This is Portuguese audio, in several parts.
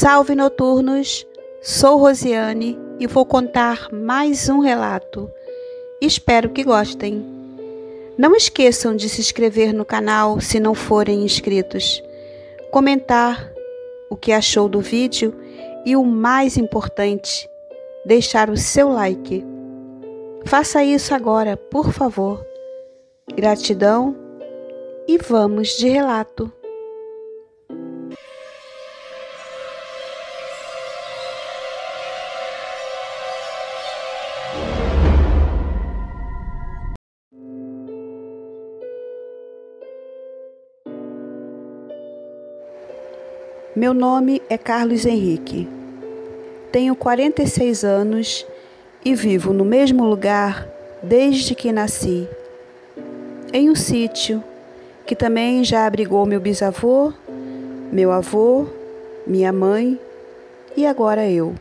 Salve noturnos, sou Rosiane e vou contar mais um relato. Espero que gostem. Não esqueçam de se inscrever no canal se não forem inscritos, comentar o que achou do vídeo e o mais importante, deixar o seu like. Faça isso agora, por favor. Gratidão e vamos de relato. Meu nome é Carlos Henrique. Tenho 46 anos e vivo no mesmo lugar desde que nasci. Em um sítio que também já abrigou meu bisavô, meu avô, minha mãe e agora eu.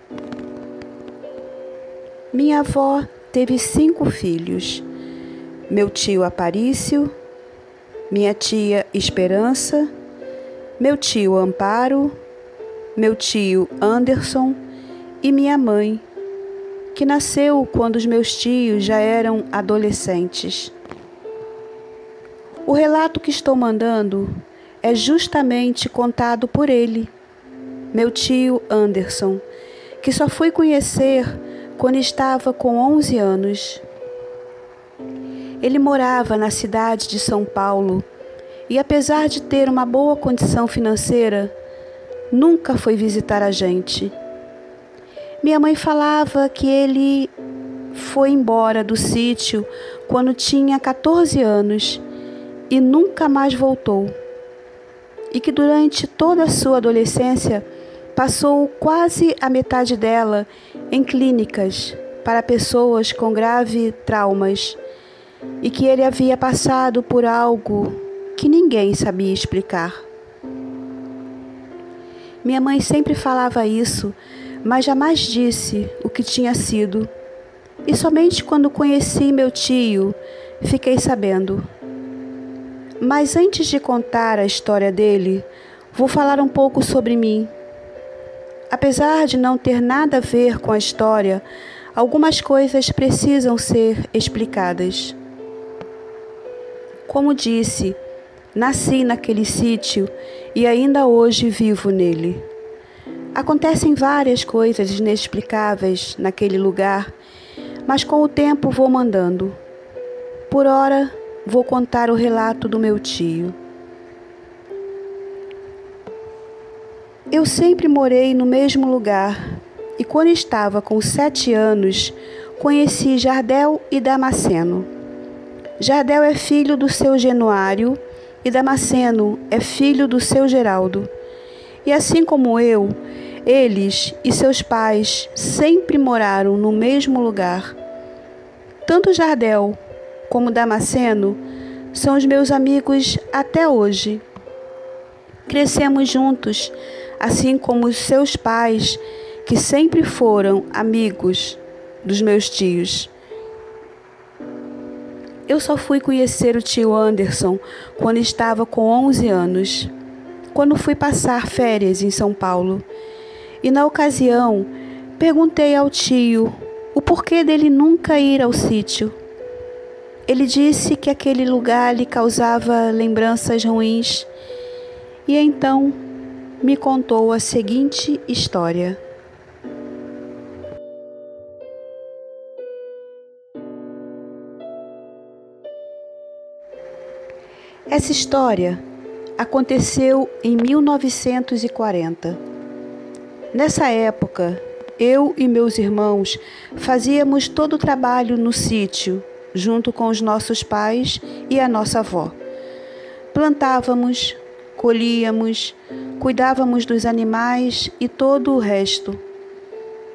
Minha avó teve 5 filhos. Meu tio Aparício, minha tia Esperança, meu tio Amparo, meu tio Anderson e minha mãe, que nasceu quando os meus tios já eram adolescentes. O relato que estou mandando é justamente contado por ele, meu tio Anderson, que só fui conhecer quando estava com 11 anos. Ele morava na cidade de São Paulo e, apesar de ter uma boa condição financeira, nunca foi visitar a gente. Minha mãe falava que ele foi embora do sítio quando tinha 14 anos e nunca mais voltou. E que durante toda a sua adolescência passou quase a metade dela em clínicas para pessoas com graves traumas e que ele havia passado por algo que ninguém sabia explicar. Minha mãe sempre falava isso, mas jamais disse o que tinha sido. E somente quando conheci meu tio, fiquei sabendo. Mas antes de contar a história dele, vou falar um pouco sobre mim. Apesar de não ter nada a ver com a história, algumas coisas precisam ser explicadas. Como disse, nasci naquele sítio e ainda hoje vivo nele. Acontecem várias coisas inexplicáveis naquele lugar, mas com o tempo vou mandando. Por ora, vou contar o relato do meu tio. Eu sempre morei no mesmo lugar e quando estava com 7 anos, conheci Jardel e Damasceno. Jardel é filho do seu Januário e Damasceno é filho do seu Geraldo. E assim como eu, eles e seus pais sempre moraram no mesmo lugar. Tanto Jardel como Damasceno são os meus amigos até hoje. Crescemos juntos, assim como os seus pais, que sempre foram amigos dos meus tios. Eu só fui conhecer o tio Anderson quando estava com 11 anos, quando fui passar férias em São Paulo. E na ocasião, perguntei ao tio o porquê dele nunca ir ao sítio. Ele disse que aquele lugar lhe causava lembranças ruins e então me contou a seguinte história. Essa história aconteceu em 1940. Nessa época, eu e meus irmãos fazíamos todo o trabalho no sítio, junto com os nossos pais e a nossa avó. Plantávamos, colhíamos, cuidávamos dos animais e todo o resto.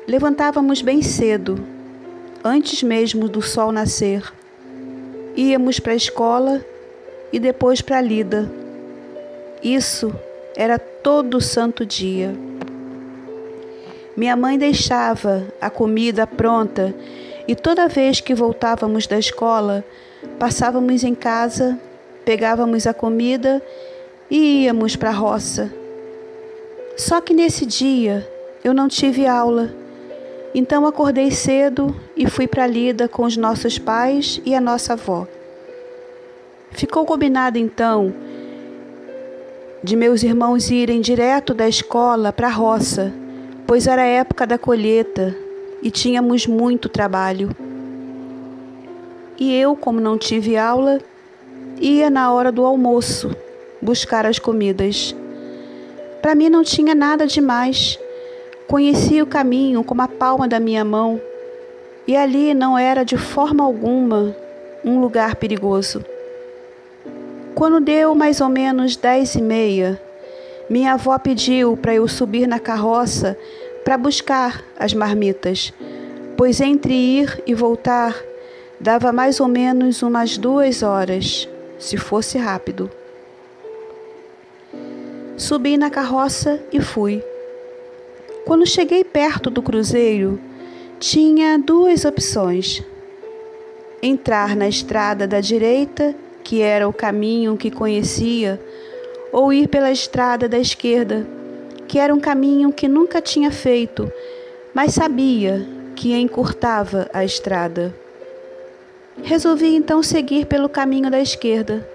Levantávamos bem cedo, antes mesmo do sol nascer. Íamos para a escola e depois para a lida. Isso era todo santo dia. Minha mãe deixava a comida pronta e toda vez que voltávamos da escola, passávamos em casa, pegávamos a comida e íamos para a roça. Só que nesse dia eu não tive aula, então acordei cedo e fui para Lida com os nossos pais e a nossa avó. Ficou combinado então de meus irmãos irem direto da escola para a roça, pois era a época da colheita e tínhamos muito trabalho. E eu, como não tive aula, ia na hora do almoço buscar as comidas. Para mim não tinha nada demais. Conhecia o caminho como a palma da minha mão e ali não era de forma alguma um lugar perigoso. Quando deu mais ou menos 10h30, minha avó pediu para eu subir na carroça para buscar as marmitas, pois entre ir e voltar dava mais ou menos umas 2 horas, se fosse rápido. Subi na carroça e fui. Quando cheguei perto do cruzeiro, tinha 2 opções: entrar na estrada da direita, que era o caminho que conhecia, ou ir pela estrada da esquerda, que era um caminho que nunca tinha feito, mas sabia que encurtava a estrada. Resolvi então seguir pelo caminho da esquerda.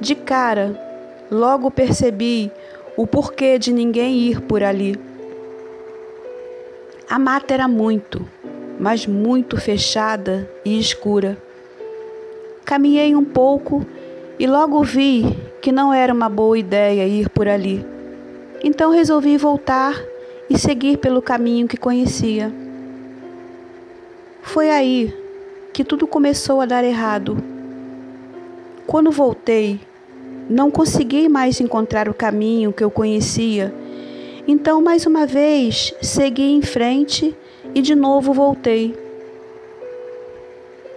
De cara, logo percebi o porquê de ninguém ir por ali. A mata era muito, mas muito fechada e escura. Caminhei um pouco e logo vi que não era uma boa ideia ir por ali. Então resolvi voltar e seguir pelo caminho que conhecia. Foi aí que tudo começou a dar errado. Quando voltei, não consegui mais encontrar o caminho que eu conhecia. Então, mais uma vez, segui em frente e de novo voltei.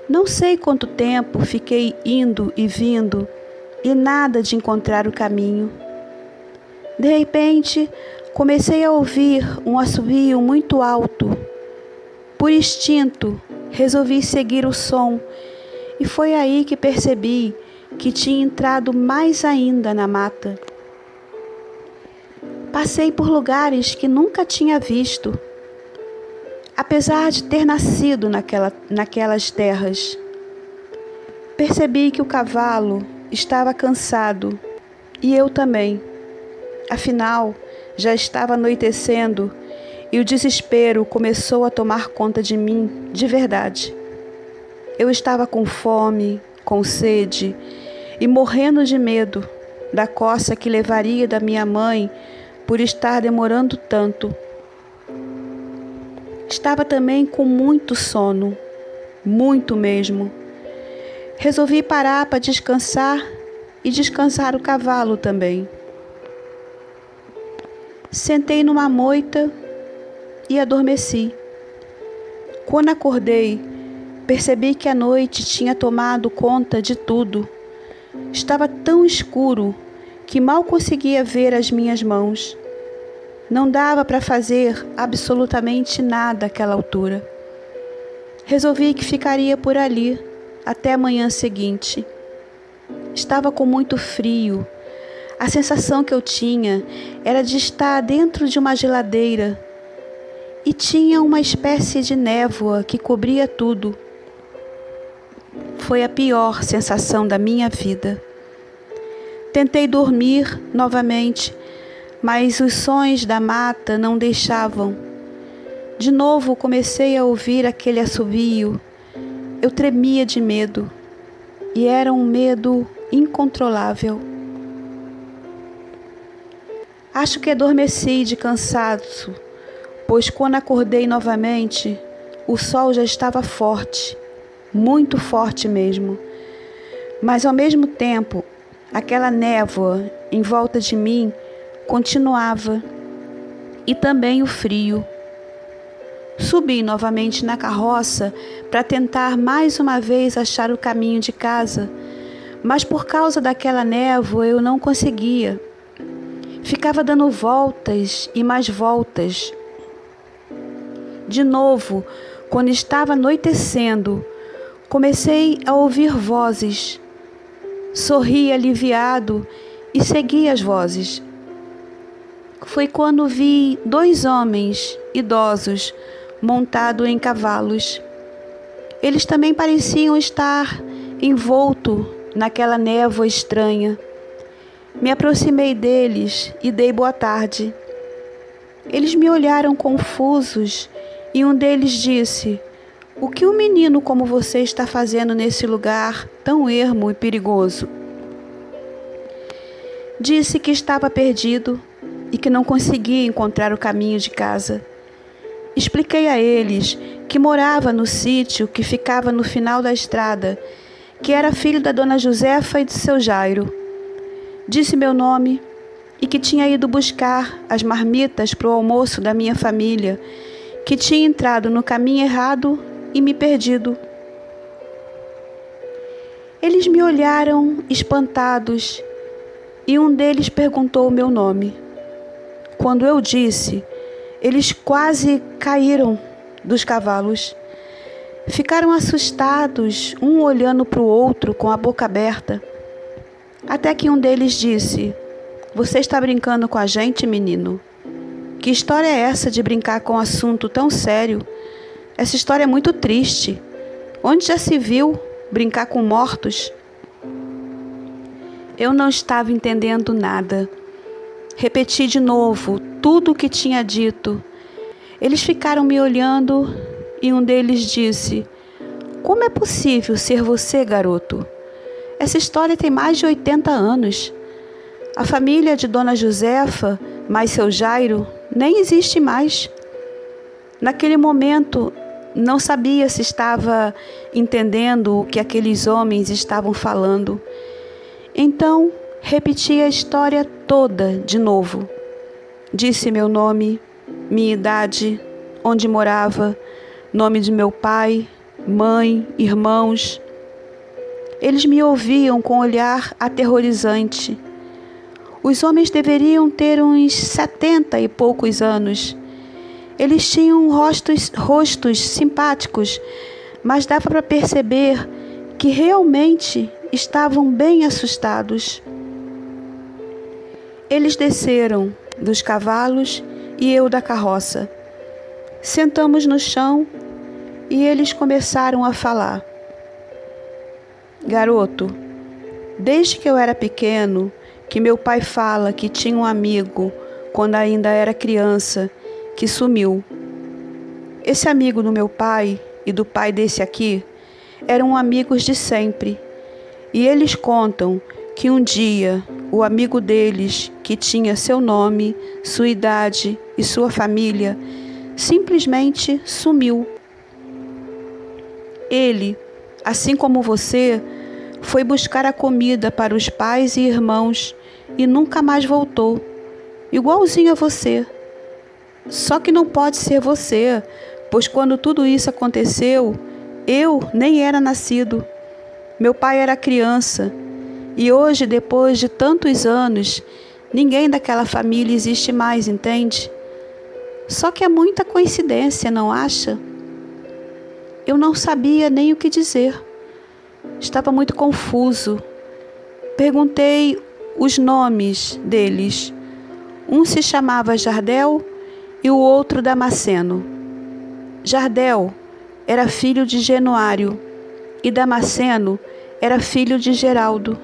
Não sei quanto tempo fiquei indo e vindo e nada de encontrar o caminho. De repente, comecei a ouvir um assovio muito alto. Por instinto, resolvi seguir o som e foi aí que percebi que tinha entrado mais ainda na mata. Passei por lugares que nunca tinha visto, apesar de ter nascido naquelas terras. Percebi que o cavalo estava cansado e eu também. Afinal, já estava anoitecendo e o desespero começou a tomar conta de mim de verdade. Eu estava com fome, com sede e morrendo de medo da coça que levaria da minha mãe por estar demorando tanto. Estava também com muito sono, muito mesmo. Resolvi parar para descansar e descansar o cavalo também. Sentei numa moita e adormeci. Quando acordei, percebi que a noite tinha tomado conta de tudo. Estava tão escuro que mal conseguia ver as minhas mãos. Não dava para fazer absolutamente nada àquela altura. Resolvi que ficaria por ali até a manhã seguinte. Estava com muito frio. A sensação que eu tinha era de estar dentro de uma geladeira e tinha uma espécie de névoa que cobria tudo. Foi a pior sensação da minha vida. Tentei dormir novamente, mas os sons da mata não deixavam. De novo comecei a ouvir aquele assovio. Eu tremia de medo, e era um medo incontrolável. Acho que adormeci de cansaço, pois quando acordei novamente, o sol já estava forte, muito forte mesmo. Mas ao mesmo tempo, aquela névoa em volta de mim continuava, e também o frio. Subi novamente na carroça para tentar mais uma vez achar o caminho de casa, mas por causa daquela névoa eu não conseguia. Ficava dando voltas e mais voltas. De novo, quando estava anoitecendo, comecei a ouvir vozes. Sorri aliviado e segui as vozes. foi quando vi 2 homens idosos montados em cavalos. Eles também pareciam estar envoltos naquela névoa estranha. Me aproximei deles e dei boa tarde. Eles me olharam confusos e um deles disse: "O que um menino como você está fazendo nesse lugar tão ermo e perigoso?" Disse que estava perdido e que não conseguia encontrar o caminho de casa. Expliquei a eles que morava no sítio que ficava no final da estrada, que era filho da dona Josefa e do seu Jairo. Disse meu nome e que tinha ido buscar as marmitas para o almoço da minha família, que tinha entrado no caminho errado e me perdido. Eles me olharam espantados e um deles perguntou o meu nome. Quando eu disse, eles quase caíram dos cavalos. Ficaram assustados, um olhando para o outro com a boca aberta. Até que um deles disse: "Você está brincando com a gente, menino? Que história é essa de brincar com um assunto tão sério? Essa história é muito triste. Onde já se viu brincar com mortos?" Eu não estava entendendo nada. Repeti de novo tudo o que tinha dito. Eles ficaram me olhando e um deles disse: "Como é possível ser você, garoto? Essa história tem mais de 80 anos. A família de Dona Josefa, mais seu Jairo, nem existe mais." Naquele momento, não sabia se estava entendendo o que aqueles homens estavam falando. Então, repeti a história toda de novo. Disse meu nome, minha idade, onde morava, nome de meu pai, mãe, irmãos. Eles me ouviam com um olhar aterrorizante. Os homens deveriam ter uns 70 e poucos anos. Eles tinham rostos simpáticos, mas dava para perceber que realmente estavam bem assustados. Eles desceram dos cavalos e eu da carroça. Sentamos no chão e eles começaram a falar. "Garoto, desde que eu era pequeno, que meu pai fala que tinha um amigo, quando ainda era criança, que sumiu. Esse amigo do meu pai e do pai desse aqui eram amigos de sempre. E eles contam que um dia o amigo deles, que tinha seu nome, sua idade e sua família, simplesmente sumiu. Ele, assim como você, foi buscar a comida para os pais e irmãos e nunca mais voltou, igualzinho a você. Só que não pode ser você, pois quando tudo isso aconteceu, eu nem era nascido. Meu pai era criança e hoje, depois de tantos anos, ninguém daquela família existe mais, entende? Só que é muita coincidência, não acha?" Eu não sabia nem o que dizer. Estava muito confuso. Perguntei os nomes deles. Um se chamava Jardel e o outro Damasceno. Jardel era filho de Januário e Damasceno era filho de Geraldo.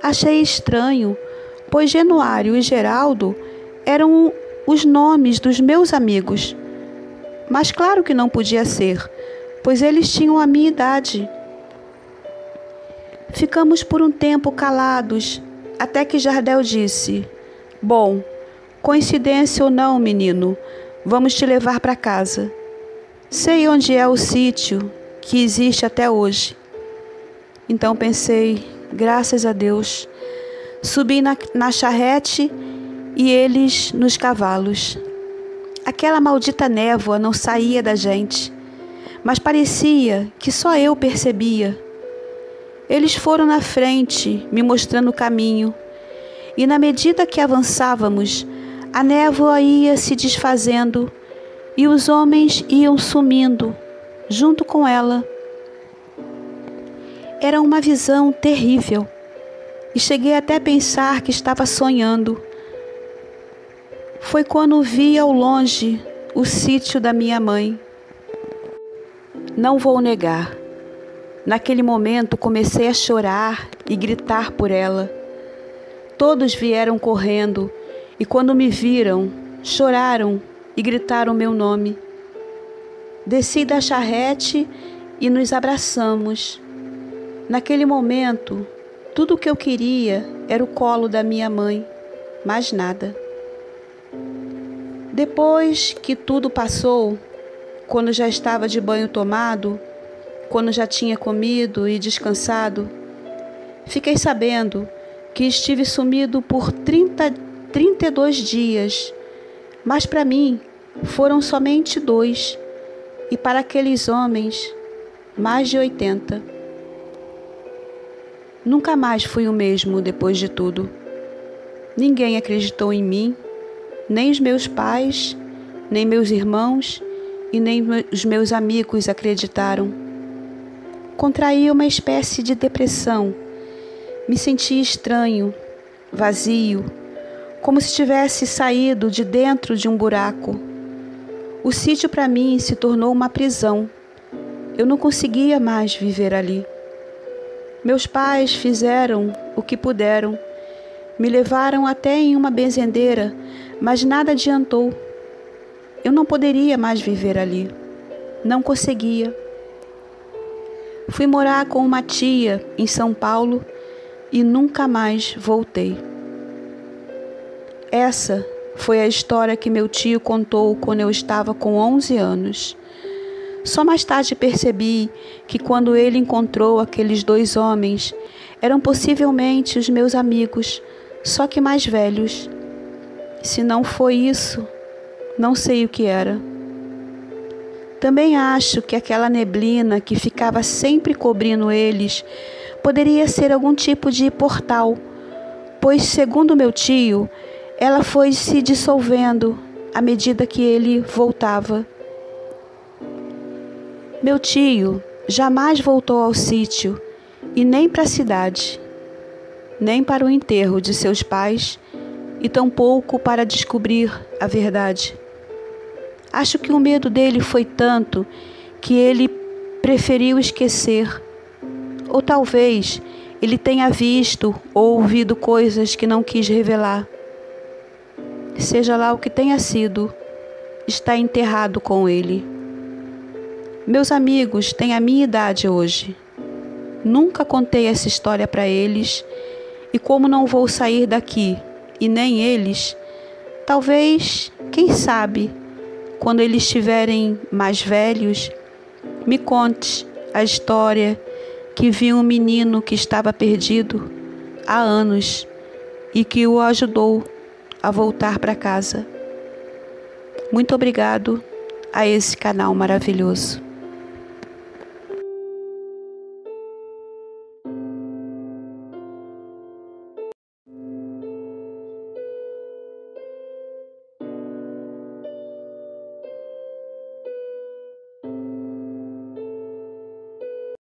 Achei estranho, pois Januário e Geraldo eram os nomes dos meus amigos. Mas claro que não podia ser, pois eles tinham a minha idade. Ficamos por um tempo calados, até que Jardel disse: "Bom, coincidência ou não, menino, vamos te levar para casa. Sei onde é o sítio que existe até hoje." Então pensei, graças a Deus. Subi na charrete e eles nos cavalos. Aquela maldita névoa não saía da gente, mas parecia que só eu percebia. Eles foram na frente, me mostrando o caminho, e na medida que avançávamos, a névoa ia se desfazendo e os homens iam sumindo junto com ela. Era uma visão terrível e cheguei até a pensar que estava sonhando. foi quando vi ao longe o sítio da minha mãe. Não vou negar, naquele momento comecei a chorar e gritar por ela. Todos vieram correndo e quando me viram, choraram e gritaram meu nome. Desci da charrete e nos abraçamos. Naquele momento, tudo o que eu queria era o colo da minha mãe, mais nada. Depois que tudo passou, quando já estava de banho tomado, quando já tinha comido e descansado, fiquei sabendo que estive sumido por 32 dias, mas para mim foram somente 2, e para aqueles homens, mais de 80. Nunca mais fui o mesmo depois de tudo. Ninguém acreditou em mim, nem os meus pais, nem meus irmãos e nem os meus amigos acreditaram. Contraí uma espécie de depressão. Me senti estranho, vazio, como se tivesse saído de dentro de um buraco. O sítio para mim se tornou uma prisão. Eu não conseguia mais viver ali. Meus pais fizeram o que puderam. Me levaram até em uma benzedeira, mas nada adiantou. Eu não poderia mais viver ali. Não conseguia. Fui morar com uma tia em São Paulo e nunca mais voltei. Essa foi a história que meu tio contou quando eu estava com 11 anos. Só mais tarde percebi que quando ele encontrou aqueles 2 homens, eram possivelmente os meus amigos, só que mais velhos. Se não foi isso, não sei o que era. Também acho que aquela neblina que ficava sempre cobrindo eles poderia ser algum tipo de portal, pois, segundo meu tio, ela foi se dissolvendo à medida que ele voltava. Meu tio jamais voltou ao sítio e nem para a cidade, nem para o enterro de seus pais e tampouco para descobrir a verdade. Acho que o medo dele foi tanto que ele preferiu esquecer. Ou talvez ele tenha visto ou ouvido coisas que não quis revelar. Seja lá o que tenha sido, está enterrado com ele. Meus amigos têm a minha idade hoje. Nunca contei essa história para eles, e como não vou sair daqui, e nem eles, talvez, quem sabe, quando eles estiverem mais velhos, me conte a história que viu um menino que estava perdido há anos e que o ajudou a voltar para casa. Muito obrigado a esse canal maravilhoso.